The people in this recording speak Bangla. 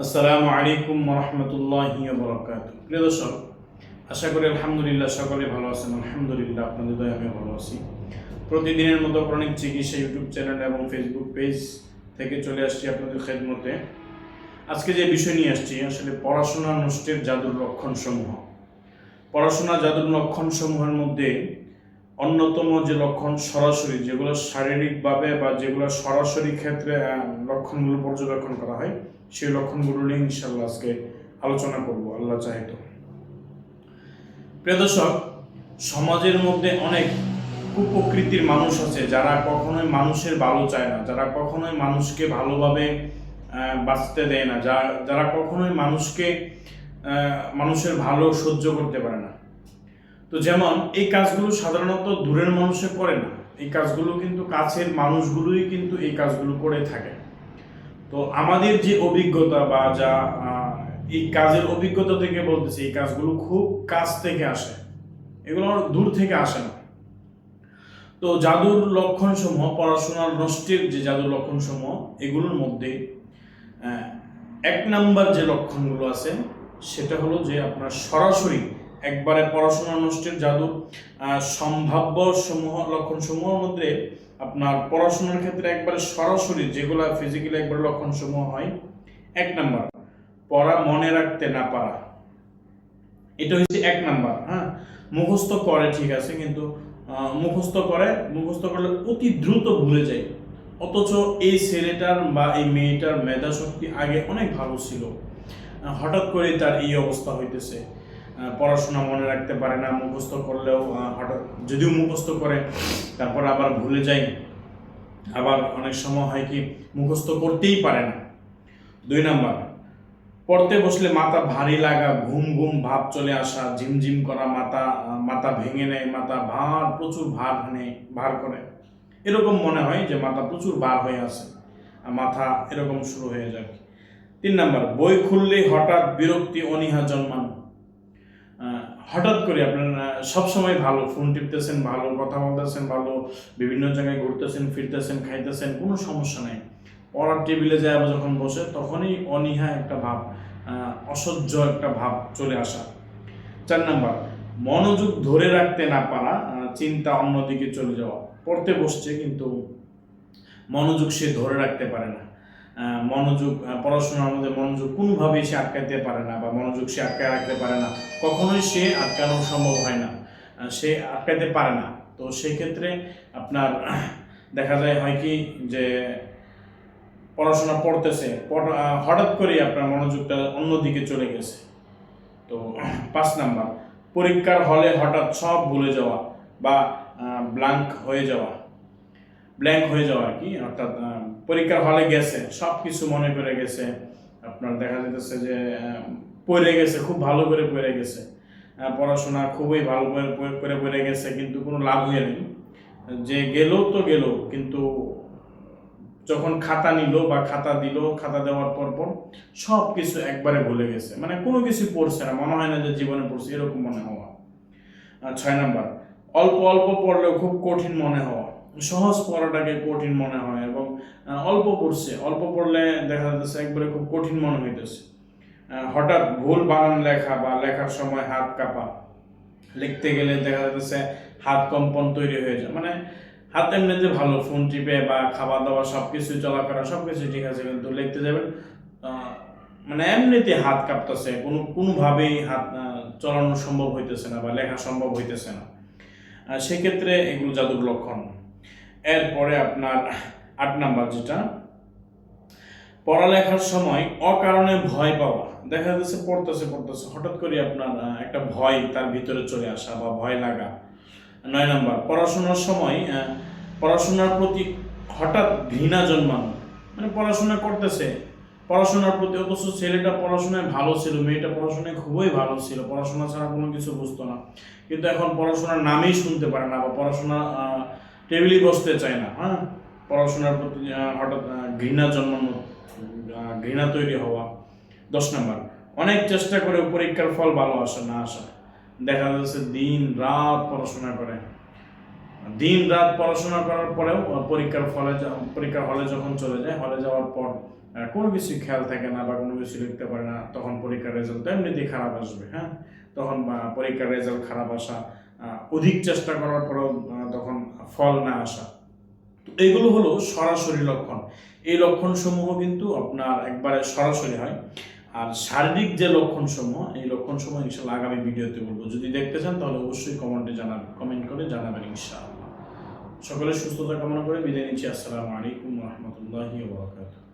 আসসালামু আলাইকুম রহমতুল্লাহি বারাকাতুহু। প্রিয় দর্শক, আশা করি আলহামদুলিল্লাহ সকলে ভালো আছেন। আলহামদুলিল্লাহ আপনাদের দয়ায় আমি ভালো আছি। প্রতিদিনের মতো প্রাণিক চিকিৎসা ইউটিউব চ্যানেল এবং ফেসবুক পেজ থেকে চলে আসছি আপনাদের খেদমতে। আজকে যে বিষয় নিয়ে আসছি, আসলে পড়াশোনা নষ্টের জাদুর লক্ষণসমূহ। পড়াশোনা জাদুর লক্ষণসমূহের মধ্যে অন্যতম যে লক্ষণ, সরাসরি যেগুলো শারীরিকভাবে বা যেগুলো সরাসরি ক্ষেত্রে লক্ষণগুলো পর্যবেক্ষণ করা হয়, সেই লক্ষণগুলো নিয়ে ইনশাল্লাহ আজকে আলোচনা করব, আল্লাহ চাহে তো। প্রিয় দর্শক, সমাজের মধ্যে অনেক কুপ্রকৃতির মানুষ আছে যারা কখনোই মানুষের ভালো চায় না, যারা কখনোই মানুষকে ভালোভাবে বাঁচতে দেয় না, যারা কখনোই মানুষের ভালো সহ্য করতে পারে না। তো যেমন এই কাজগুলো সাধারণত দূরের মানুষে করে না, এই কাজগুলো কিন্তু কাছের মানুষগুলোই কিন্তু এই কাজগুলো করে থাকে। তো আমাদের যে অভিজ্ঞতা বা যা এই কাজের অভিজ্ঞতা থেকে বলতেছি, এই কাজগুলো খুব কাছ থেকে আসে, এগুলো দূর থেকে আসে না। তো জাদুর লক্ষণ সমূহ, পড়াশোনার নষ্টের যে জাদুর লক্ষণ সমূহ, এগুলোর মধ্যে এক নাম্বার যে লক্ষণগুলো আছে সেটা হলো যে আপনার সরাসরি একবারে পড়াশোনা নষ্টের জাদুর সম্ভাব্য লক্ষণ সমূহের মধ্যে আপনার পড়াশোনার ক্ষেত্রে একবারে সরাসরি যেগুলো ফিজিক্যালি একবারে লক্ষণ সমূহ হয়, এক নাম্বার পড়া মনে রাখতে না পারা। এটা হচ্ছে এক নাম্বার। মুখস্থ করে ঠিক আছে, কিন্তু মুখস্থ করলে অতি দ্রুত ভুলে যায়। অথচ এই ছেলেটার বা এই মেয়েটার মেধা শক্তি আগে অনেক ভালো ছিল, হঠাৎ করে তার এই অবস্থা হইতেছে। পড়াশোনা মনে রাখতে পারে না, মুখস্থ করলেও হঠাৎ যদিও মুখস্থ করে তারপর আবার ভুলে যায়, আবার অনেক সময় হয় কি মুখস্থ করতেই পারে না। দুই নাম্বার, পড়তে বসলে মাথা ভারী লাগা, ঘুম ঘুম ভাব চলে আসা, ঝিমঝিম করা, মাথা ভেঙে নেয়, মাথা প্রচুর ভার করে, এরকম মনে হয় যে মাথা প্রচুর ভার হয়ে আছে, মাথা এরকম শুরু হয়ে যায়। তিন নাম্বার, বই খুললেই হঠাৎ বিরক্তি অনীহা জন্মানো। হঠাৎ করে আপনার সবসময় ভালো ফোন টিপতেছেন, ভালো কথা বলতেছেন, ভালো বিভিন্ন জায়গায় ঘুরতেছেন ফিরতেছেন খাইতেছেন, কোনো সমস্যা নাই, পড়ার টেবিলে যায় যখন বসে তখনই অনীহা একটা ভাব, অসহ্য একটা ভাব চলে আসা। চার নাম্বার, মনোযোগ ধরে রাখতে না পারা, চিন্তা অন্যদিকে চলে যাওয়া। পড়তে বসছে কিন্তু মনোযোগ সে ধরে রাখতে পারে না, পড়াশোনার মধ্যে মনোযোগ কোনোভাবেই সে আটকাইতে পারে না, বা মনোযোগ সে আটকায় রাখতে পারে না, কখনোই সে আটকানো সম্ভব হয় না, সে আটকাইতে পারে না। তো সেক্ষেত্রে আপনার দেখা যায় হয় কি যে পড়াশোনা পড়তেছে, হঠাৎ করে আপনার মনোযোগটা অন্যদিকে চলে গেছে। তো পাঁচ নাম্বার, পরীক্ষার হলে হঠাৎ সব ভুলে যাওয়া বা ব্ল্যাঙ্ক হয়ে যাওয়া আর কি, অর্থাৎ পরীক্ষার হলে গেছে সব কিছু মনে করে গেছে, আপনার দেখা যেতেছে যে পড়ে গেছে, খুব ভালো করে পড়ে গেছে, পড়াশোনা খুবই ভালো করে পড়ে গেছে, কিন্তু কোনো লাভ হয়ে নেই, যে গেল তো গেল, কিন্তু যখন খাতা নিল বা খাতা দিল, খাতা দেওয়ার পর সব কিছু একবারে ভুলে গেছে, মানে কোনো কিছু পড়ছে না, মনে হয় না যে জীবনে পড়ছে, এরকম মনে হওয়া। ছয় নাম্বার, অল্প অল্প পড়লেও খুব কঠিন মনে হওয়া, সহজ পড়াটাকে কঠিন মনে হয়, এবং অল্প পড়লে দেখা যাচ্ছে একবারে খুব কঠিন মনে হইতেছে। হঠাৎ ভুল বানান লেখা বা লেখার সময় হাত কাঁপা, লিখতে গেলে দেখা যাচ্ছে হাত কম্পন তৈরি হয়ে যায়, মানে হাত এমনিতে ভালো, ফোন টিপে বা খাওয়া দাওয়া সবকিছু চলাফেরা সবকিছু ঠিক আছে, কিন্তু লিখতে যাবেন মানে এমনিতে হাত কাঁপতেছে, কোনোভাবেই হাত চলানো সম্ভব হইতেছে না বা লেখা সম্ভব হইতেছে না। সেক্ষেত্রে এগুলো জাদুর লক্ষণ। এরপরে আপনার 8 নাম্বার, যেটা পড়ালেখার সময় অকারণে ভয় পাওয়া, দেখা যাচ্ছে পড়তেছে হঠাৎ করে আপনার একটা ভয় তার ভিতরে চলে আসা বা ভয় লাগা। 9 নাম্বার, পড়াশোনার সময় পড়াশোনার প্রতি হঠাৎ ঘৃণা জন্মানো, মানে পড়াশোনা করতেছে, পড়াশোনার প্রতি, অথচ ছেলেটা পড়াশোনায় ভালো ছিল, মেয়েটা পড়াশোনায় খুবই ভালো ছিল, পড়াশোনা ছাড়া কোনো কিছু বুঝতো না, কিন্তু এখন পড়াশোনার নামেই শুনতে পারে না বা পড়াশোনা টেবিলেই বসতে চায় না। পড়াশোনার প্রতি হঠাৎ ঘৃণা তৈরি হওয়া। 10 নাম্বার, অনেক চেষ্টা করে পরীক্ষার ফল ভালো আসা, দেখা যাচ্ছে দিন রাত পড়াশোনা করে, দিন রাত পড়াশোনা করার পরেও পরীক্ষার হলে যখন চলে যায়, হলে যাওয়ার পর কোনো কিছু খেয়াল থাকে না বা কোনো কিছু লিখতে পারে না, তখন পরীক্ষার রেজাল্ট এমনিতেই খারাপ আসবে। হ্যাঁ, তখন পরীক্ষার রেজাল্ট খারাপ আসা, অধিক চেষ্টা করার পরেও তখন ফল না আসা, তো এগুলো হলো সরাসরি লক্ষণ। এই লক্ষণসমূহ কিন্তু আপনার একবারে সরাসরি হয়। আর শারীরিক যে লক্ষণসমূহ, এই লক্ষণসমূহ ইনশাআল্লাহ আগামী ভিডিওতে বলবো। যদি দেখতে চান তাহলে অবশ্যই কমেন্ট করে জানাবেন ইনশাআল্লাহ। সকলের সুস্থতা কামনা করে বিদায় নিচ্ছি। আসসালামু আলাইকুম ওয়া রাহমাতুল্লাহি ওয়া বারাকাতুহু।